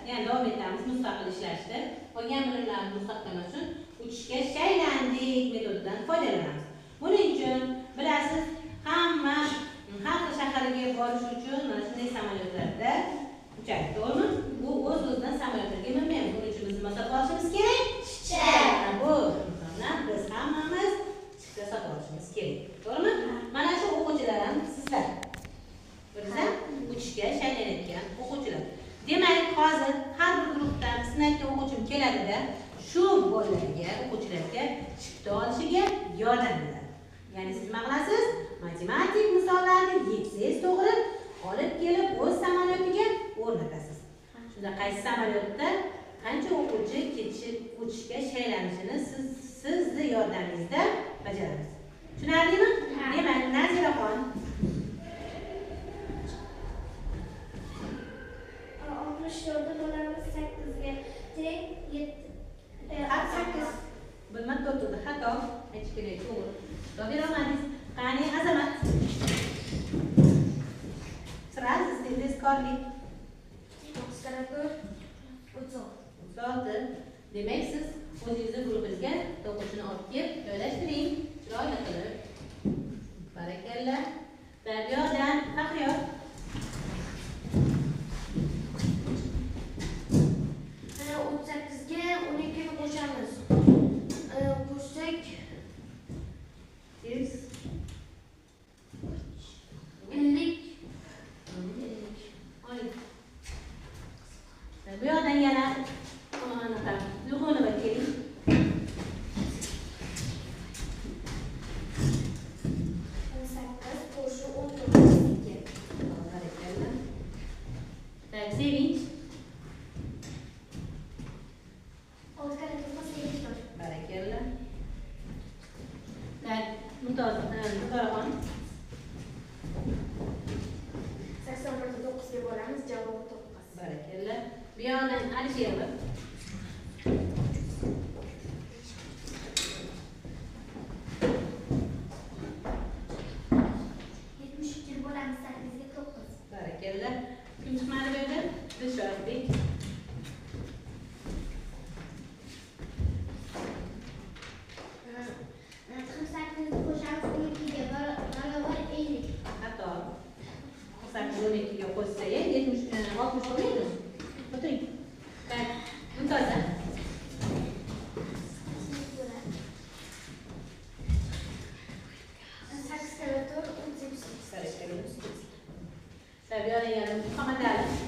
yana davom etamiz mustaqil ishlashda. Qolgan bilimlarni mustahkamlash uchun uchishga shaylandik metodidan foydalanamiz. Buning uchun bilasiz, hamma har xil shaharga borish uchun mana shunday samolyotlarda uchadi, to'g'rimi? Bu o'z-o'zidan samolyotlarga minmaymiz. Buning uchun biz nima sotib olishimiz kerak? Chipta. Bu insonlar biz hammamiz chipta sotib olishimiz kerak, to'g'rimi? Mana shu o'quvchilar ham sizlar. Bizlar uchishga shaylanayotgan o'quvchilar. Demak, hozir har bir guruhdan sizning aytgan o'quvchim keladida, shu bolalarga, o'quvchilarga chipta olishiga yordam beradi. Ya'ni siz nima qilasiz? Matematik misollarni yetsangiz to'g'ri olib kelib o'z samolyotiga o'rnatasiz. Shunda qaysi samolyotda qancha o'quvchi ketishib uchishga shaylanishini sizni yordamingizda bajaramiz. Tushunarlimi? Demak, Naziraxon 64 bo'lamiz 8 ga direkt 8 bilma to'g'ri xato hech kerak to'g'ri. Do'biramadingiz. Qani Azamat. Sразу tezkorlik. 36. Demak, siz o'zingizni guruhingizga o'quvchini olib kelib joylashtiring. Chiroyli qilib. Barakalla. Daryodan Faxriyor. qo'shamiz. Qo'shsak 100 50. Bu yoqdan yana anaqa Luxonova keling. 18 qo'shib 19. Barakalla. Sevinch. Barakalla. Mutolaqon. 81 ga 9 ga bo'lamiz, javobi 9. Barakalla. Bu yoqdan Alisherova. 72 ga bo'lamiz, 8 ga 9. Barakalla. Kim chiqmadi bu yerda? Dilshodbek. 48 qo'shamiz 12 ga baravar 50. Xato. 12 ga qo'shsangiz 60 bo'lmaydi.